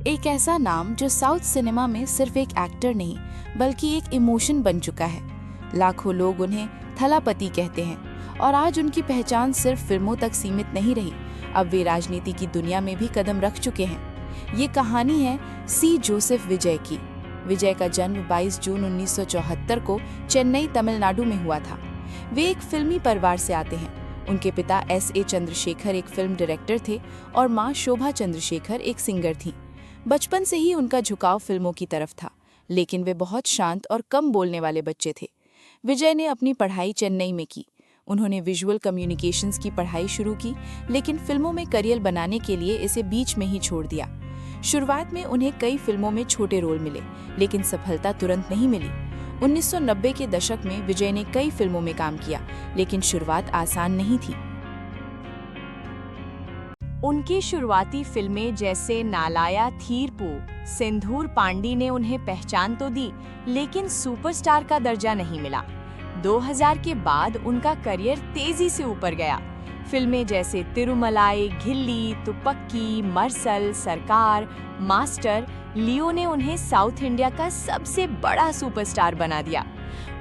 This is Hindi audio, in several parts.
एक ऐसा नाम जो साउथ सिनेमा में सिर्फ एक एक्टर नहीं बल्कि एक इमोशन बन चुका है। लाखों लोग उन्हें थलापति कहते हैं और आज उनकी पहचान सिर्फ फिल्मों तक सीमित नहीं रही, अब वे राजनीति की दुनिया में भी कदम रख चुके हैं। ये कहानी है सी जोसेफ विजय की। विजय का जन्म 22 जून 1974 को चेन्नई, तमिलनाडु में हुआ था। वे एक फिल्मी परिवार से आते हैं। उनके पिता S.A. चंद्रशेखर एक फिल्म डायरेक्टर थे और मां शोभा चंद्रशेखर एक सिंगर थीं। बचपन से ही उनका झुकाव फिल्मों की तरफ था, लेकिन वे बहुत शांत और कम बोलने वाले बच्चे थे। विजय ने अपनी पढ़ाई चेन्नई में की। उन्होंने विजुअल कम्युनिकेशंस की पढ़ाई शुरू की, लेकिन फिल्मों में करियर बनाने के लिए इसे बीच में ही छोड़ दिया। शुरुआत में उन्हें कई फिल्मों में छोटे रोल मिले, लेकिन सफलता तुरंत नहीं मिली। 1990 के दशक में विजय ने कई फिल्मों में काम किया, लेकिन शुरुआत आसान नहीं थी। उनकी शुरुआती फिल्में जैसे नालाया थीरपू, सिंदूर पांडी ने उन्हें पहचान तो दी, लेकिन सुपरस्टार का दर्जा नहीं मिला। 2000 के बाद उनका करियर तेजी से ऊपर गया। फिल्में जैसे तिरुमलाई, घिल्ली, तुपक्की, मरसल, सरकार, मास्टर, लियो ने उन्हें साउथ इंडिया का सबसे बड़ा सुपरस्टार बना दिया।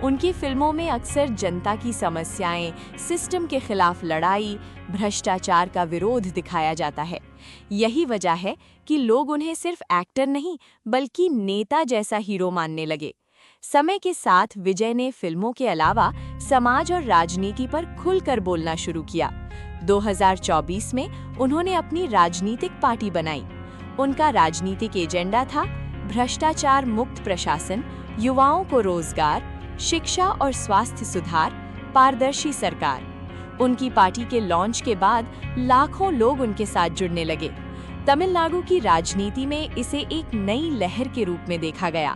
उनकी फिल्मों में अक्सर जनता की समस्याएं, सिस्टम के खिलाफ लड़ाई, भ्रष्टाचार का विरोध दिखाया जाता है। यही वजह है कि लोग उन्हें सिर्फ एक्टर नहीं बल्कि नेता जैसा हीरो मानने लगे। समय के साथ विजय ने फिल्मों के अलावा समाज और राजनीति पर खुलकर बोलना शुरू किया। 2024 में उन्होंने अपनी राजनीतिक पार्टी बनाई। उनका राजनीतिक एजेंडा था भ्रष्टाचार मुक्त प्रशासन, युवाओं को रोजगार, शिक्षा और स्वास्थ्य सुधार, पारदर्शी सरकार। उनकी पार्टी के लॉन्च के बाद लाखों लोग उनके साथ जुड़ने लगे। तमिलनाडु की राजनीति में इसे एक नई लहर के रूप में देखा गया।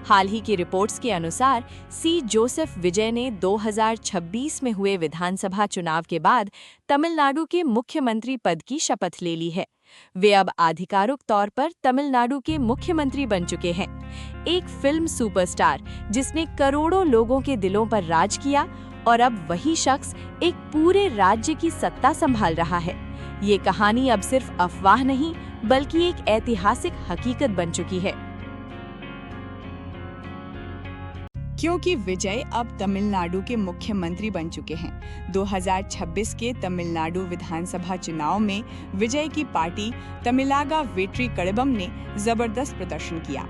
हाल ही की रिपोर्ट्स के अनुसार सी जोसेफ विजय ने 2026 में हुए विधानसभा चुनाव के बाद तमिलनाडु के मुख्यमंत्री पद की शपथ ले ली है। वे अब आधिकारिक तौर पर तमिलनाडु के मुख्यमंत्री बन चुके हैं। एक फिल्म सुपरस्टार जिसने करोड़ों लोगों के दिलों पर राज किया, और अब वही शख्स एक पूरे राज्य की सत्ता संभाल रहा है। ये कहानी अब सिर्फ अफवाह नहीं बल्कि एक ऐतिहासिक हकीकत बन चुकी है। क्योंकि विजय अब तमिलनाडु के मुख्यमंत्री बन चुके हैं। 2026 के तमिलनाडु विधानसभा चुनाव में विजय की पार्टी तमिलागा वेट्री कड़बम ने जबरदस्त प्रदर्शन किया।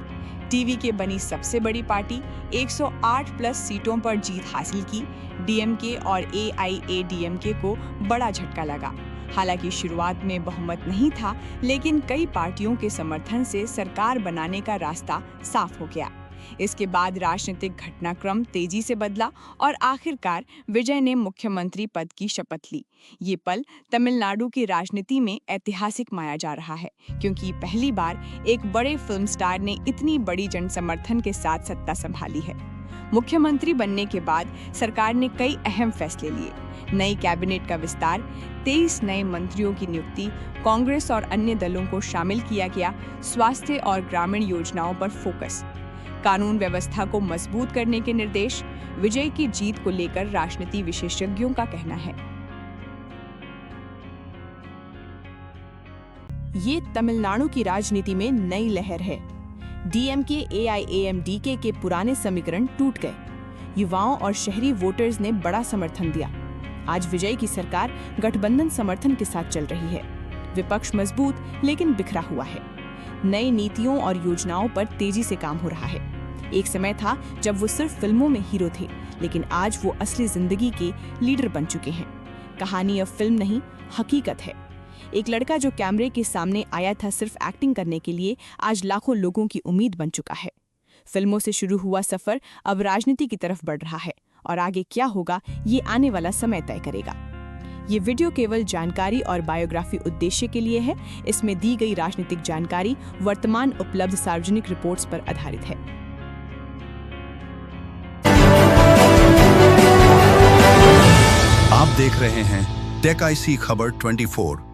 टीवी के बनी सबसे बड़ी पार्टी 108 प्लस सीटों पर जीत हासिल की। डीएमके और एआईएडीएमके को बड़ा झटका लगा। हालांकि शुरुआत में बहुमत नहीं था, लेकिन कई पार्टियों के समर्थन से सरकार बनाने का रास्ता साफ हो गया। इसके बाद राजनीतिक घटनाक्रम तेजी से बदला और आखिरकार विजय ने मुख्यमंत्री पद की शपथ ली। ये पल तमिलनाडु की राजनीति में ऐतिहासिक माना जा रहा है, क्योंकि पहली बार एक बड़े फिल्म स्टार ने इतनी बड़ी जनसमर्थन के साथ सत्ता संभाली है। मुख्यमंत्री बनने के बाद सरकार ने कई अहम फैसले लिए। नई कैबिनेट का विस्तार, 23 नए मंत्रियों की नियुक्ति, कांग्रेस और अन्य दलों को शामिल किया गया, स्वास्थ्य और ग्रामीण योजनाओं पर फोकस, कानून व्यवस्था को मजबूत करने के निर्देश। विजय की जीत को लेकर राजनीति विशेषज्ञों का कहना है, ये तमिलनाडु की राजनीति में नई लहर है। डीएमके एआईएमडीके के पुराने समीकरण टूट गए। युवाओं और शहरी वोटर्स ने बड़ा समर्थन दिया। आज विजय की सरकार गठबंधन समर्थन के साथ चल रही है। विपक्ष मजबूत लेकिन बिखरा हुआ है। नई नीतियों और योजनाओं पर तेजी से काम हो रहा है। एक समय था जब वो सिर्फ फिल्मों में हीरो थे, लेकिन आज वो असली जिंदगी के लीडर बन चुके हैं। कहानी अब फिल्म नहीं, हकीकत है। एक लड़का जो कैमरे के सामने आया था सिर्फ एक्टिंग करने के लिए, आज लाखों लोगों की उम्मीद बन चुका है। फिल्मों से शुरू हुआ सफर अब राजनीति की तरफ बढ़ रहा है, और आगे क्या होगा ये आने वाला समय तय करेगा। ये वीडियो केवल जानकारी और बायोग्राफी उद्देश्य के लिए है। इसमें दी गई राजनीतिक जानकारी वर्तमान उपलब्ध सार्वजनिक रिपोर्ट्स पर आधारित है। आप देख रहे हैं टेक आईसी खबर 24।